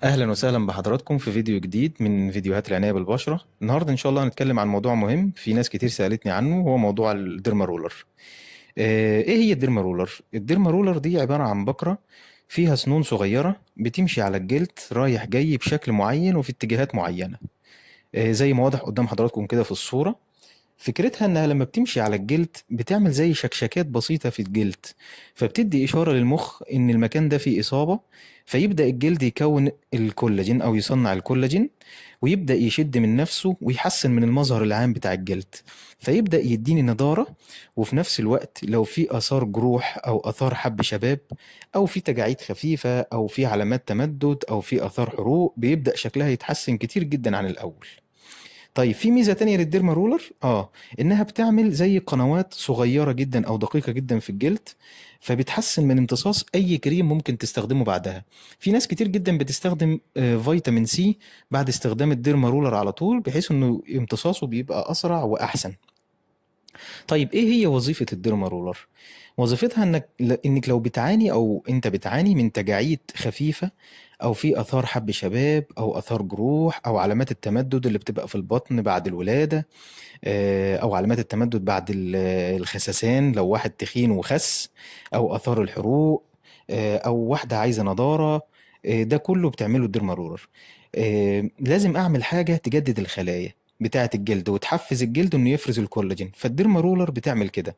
اهلا وسهلا بحضراتكم في فيديو جديد من فيديوهات العناية بالبشرة. النهاردة ان شاء الله هنتكلم عن موضوع مهم في ناس كتير سألتني عنه، هو موضوع الديرما رولر. ايه هي الديرما رولر؟ الديرما رولر دي عبارة عن بكرة فيها سنون صغيرة بتمشي على الجلد رايح جاي بشكل معين وفي اتجاهات معينة. زي ما واضح قدام حضراتكم كده في الصورة. فكرتها انها لما بتمشي على الجلد بتعمل زي شكشكات بسيطة في الجلد، فبتدي اشارة للمخ ان المكان ده فيه اصابة، فيبدأ الجلد يكون الكولاجين او يصنع الكولاجين، ويبدأ يشد من نفسه ويحسن من المظهر العام بتاع الجلد، فيبدأ يديني نضارة. وفي نفس الوقت لو في آثار جروح أو آثار حب شباب أو في تجاعيد خفيفة أو في علامات تمدد أو في آثار حروق، بيبدأ شكلها يتحسن كتير جدا عن الأول. طيب في ميزة تانية للديرما رولر، انها بتعمل زي قنوات صغيرة جدا او دقيقة جدا في الجلد، فبتحسن من امتصاص اي كريم ممكن تستخدمه بعدها. في ناس كتير جدا بتستخدم فيتامين سي بعد استخدام الديرما رولر على طول، بحيث انه امتصاصه بيبقى اسرع واحسن. طيب ايه هي وظيفة الديرما رولر؟ وظيفتها انك لو بتعاني او انت بتعاني من تجاعيد خفيفة، او في اثار حب شباب او اثار جروح او علامات التمدد اللي بتبقى في البطن بعد الولادة، او علامات التمدد بعد الخسسان لو واحد تخين وخس، او اثار الحروق، او واحدة عايزة نضارة، ده كله بتعمله الديرما رولر. لازم اعمل حاجة تجدد الخلايا بتاعة الجلد وتحفز الجلد انه يفرز الكولاجين، فالديرما رولر بتعمل كده.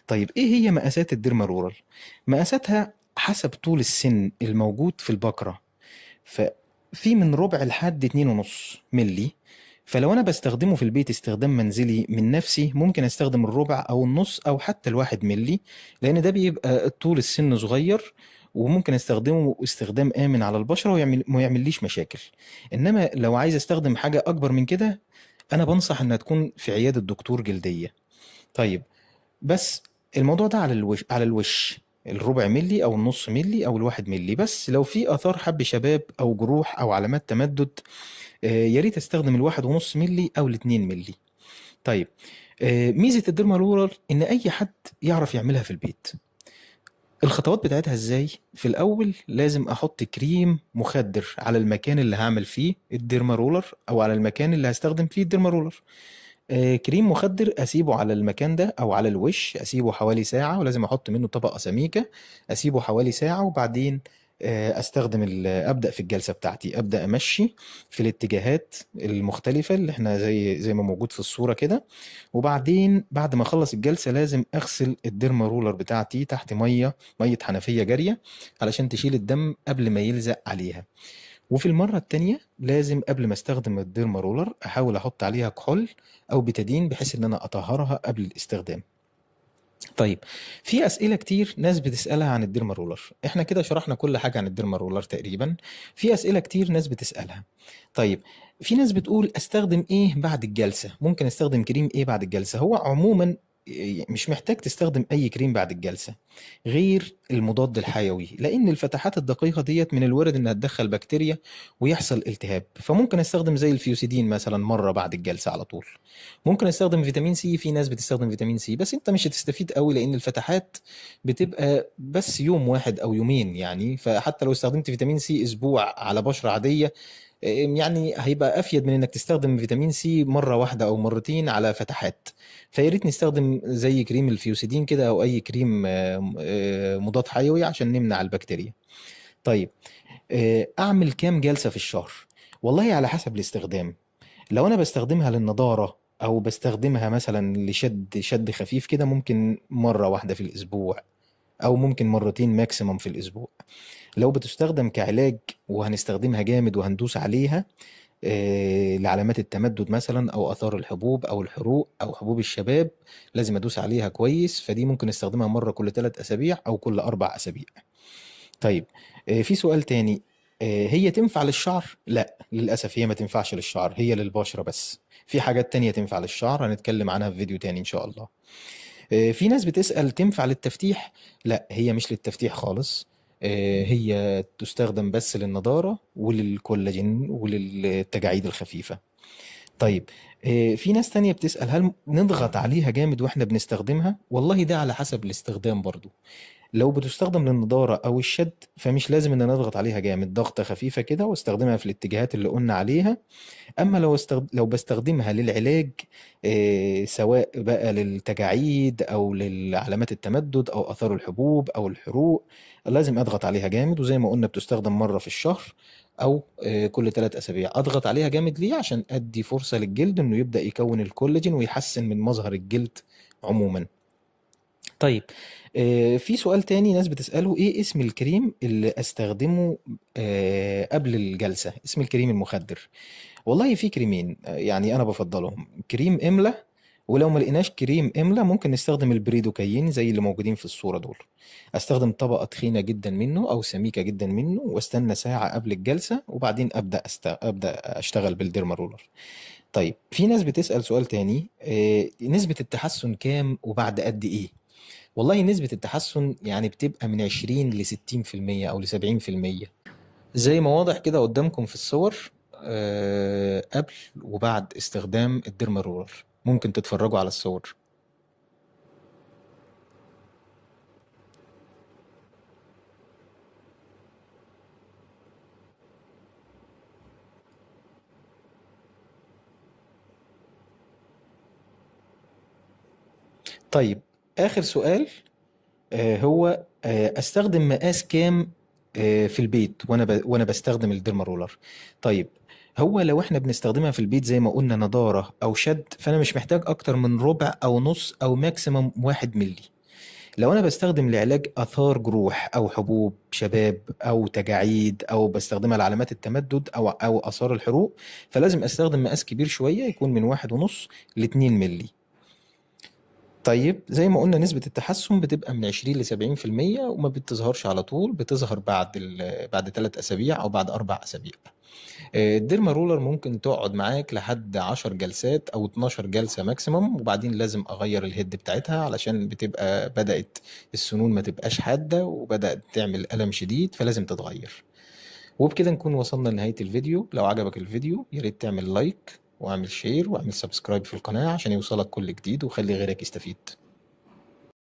طيب ايه هي مقاسات الديرما رولر؟ مقاساتها حسب طول السن الموجود في البكرة، ففي من ربع لحد 2.5 ملي. فلو انا بستخدمه في البيت استخدام منزلي من نفسي، ممكن استخدم الربع او النص او حتى ال1 ملي، لان ده بيبقى طول السن صغير، وممكن استخدمه استخدام امن على البشرة وما يعمليش مشاكل. انما لو عايز استخدم حاجة اكبر من كده، انا بنصح انها تكون في عيادة دكتور جلدية. طيب، بس الموضوع ده على الوش ال1/4 ملي او ال0.5 ملي او ال1 ملي بس. لو في اثار حب شباب او جروح او علامات تمدد، يا ريت استخدم ال1.5 ملي او ال2 ملي. طيب، ميزة الديرما رولر ان اي حد يعرف يعملها في البيت. الخطوات بتاعتها ازاي؟ في الاول لازم احط كريم مخدر على المكان اللي هعمل فيه الديرما رولر او على المكان اللي هستخدم فيه الديرما رولر. كريم مخدر اسيبه على المكان ده او على الوش، اسيبه حوالي ساعة، ولازم احط منه طبقة سميكة. اسيبه حوالي ساعة وبعدين استخدم ابدا في الجلسة بتاعتي، ابدا امشي في الاتجاهات المختلفة اللي احنا زي ما موجود في الصورة كده. وبعدين بعد ما اخلص الجلسة لازم اغسل الديرما رولر بتاعتي تحت مية حنفية جارية، علشان تشيل الدم قبل ما يلزق عليها. وفي المرة التانية لازم قبل ما استخدم الديرما رولر احاول احط عليها كحول او بتادين، بحيث ان انا اطهرها قبل الاستخدام. طيب، في اسئله كتير ناس بتسالها عن الديرما رولر. احنا كده شرحنا كل حاجه عن الديرما رولر تقريبا. في اسئله كتير ناس بتسالها. طيب، في ناس بتقول استخدم ايه بعد الجلسه؟ ممكن استخدم كريم ايه بعد الجلسه؟ هو عموما مش محتاج تستخدم اي كريم بعد الجلسه غير المضاد الحيوي، لان الفتحات الدقيقه ديت من الوارد انها تدخل بكتيريا ويحصل التهاب. فممكن استخدم زي الفيوسيدين مثلا مره بعد الجلسه على طول. ممكن استخدم فيتامين سي، في ناس بتستخدم فيتامين سي، بس انت مش هتستفيد قوي لان الفتحات بتبقى بس يوم واحد او يومين يعني. فحتى لو استخدمت فيتامين سي اسبوع على بشرة عادية، يعني هيبقى افيد من انك تستخدم فيتامين سي مرة واحدة او مرتين على فتحات. فيا ريت نستخدم زي كريم الفيوسيدين كده او اي كريم مضاد حيوي عشان نمنع البكتيريا. طيب، اعمل كام جلسة في الشهر؟ والله على حسب الاستخدام. لو انا بستخدمها للنضارة او بستخدمها مثلا شد خفيف كده، ممكن مرة واحدة في الاسبوع او ممكن مرتين ماكسيموم في الاسبوع. لو بتستخدم كعلاج وهنستخدمها جامد وهندوس عليها لعلامات التمدد مثلا او اثار الحبوب او الحروق او حبوب الشباب، لازم ادوس عليها كويس. فدي ممكن استخدمها مرة كل 3 اسابيع او كل 4 اسابيع. طيب، في سؤال تاني. هي تنفع للشعر؟ لا للأسف هي ما تنفعش للشعر، هي للبشرة بس. في حاجات تانية تنفع للشعر هنتكلم عنها في فيديو تاني إن شاء الله. في ناس بتسأل تنفع للتفتيح؟ لا هي مش للتفتيح خالص. هي تستخدم بس للنضارة وللكولاجين وللتجاعيد الخفيفة. طيب، في ناس تانية بتسأل هل نضغط عليها جامد واحنا بنستخدمها؟ والله ده على حسب الاستخدام برضو. لو بتستخدم للنضارة أو الشد فمش لازم إن أنا أضغط عليها جامد، ضغطة خفيفة كده واستخدمها في الاتجاهات اللي قلنا عليها. أما لو بستخدمها للعلاج، سواء بقى للتجاعيد أو لعلامات التمدد أو آثار الحبوب أو الحروق، لازم أضغط عليها جامد. وزي ما قلنا بتستخدم مرة في الشهر أو كل 3 أسابيع. أضغط عليها جامد ليه؟ عشان أدي فرصة للجلد إنه يبدأ يكون الكولاجين ويحسن من مظهر الجلد عموما. طيب، في سؤال تاني ناس بتسأله: ايه اسم الكريم اللي استخدمه قبل الجلسة، اسم الكريم المخدر؟ والله في كريمين يعني انا بفضلهم: كريم املا، ولو ما لقيناش كريم املا ممكن نستخدم البريدوكاين زي اللي موجودين في الصورة دول. استخدم طبقة تخينة جدا منه او سميكة جدا منه، واستنى ساعة قبل الجلسة، وبعدين ابدأ اشتغل بالديرما رولر. طيب، في ناس بتسأل سؤال تاني: نسبة التحسن كام وبعد قد ايه؟ والله نسبة التحسن يعني بتبقى من 20 ل 60% أو ل 70%، زي ما واضح كده قدامكم في الصور، قبل وبعد استخدام الديرما رولر. ممكن تتفرجوا على الصور. طيب، آخر سؤال هو استخدم مقاس كام في البيت وانا بستخدم الديرما رولر؟ طيب، هو لو احنا بنستخدمها في البيت زي ما قلنا نضارة او شد، فانا مش محتاج اكتر من ربع او نص او ماكسيمم 1 ملي. لو انا بستخدم لعلاج اثار جروح او حبوب شباب او تجاعيد، او بستخدمها لعلامات التمدد او اثار الحروق، فلازم استخدم مقاس كبير شوية يكون من 1.5 ل 2 ملي. طيب، زي ما قلنا نسبة التحسن بتبقى من 20 ل 70%، وما بتظهرش على طول، بتظهر بعد 3 أسابيع أو بعد 4 أسابيع. الديرما رولر ممكن تقعد معاك لحد 10 جلسات أو 12 جلسة ماكسيموم، وبعدين لازم أغير الهيد بتاعتها علشان بتبقى بدأت السنون ما تبقاش حادة وبدأت تعمل ألم شديد، فلازم تتغير. وبكده نكون وصلنا لنهاية الفيديو. لو عجبك الفيديو ياريت تعمل لايك واعمل شير واعمل سبسكرايب في القناة عشان يوصلك كل جديد، وخلي غيرك يستفيد.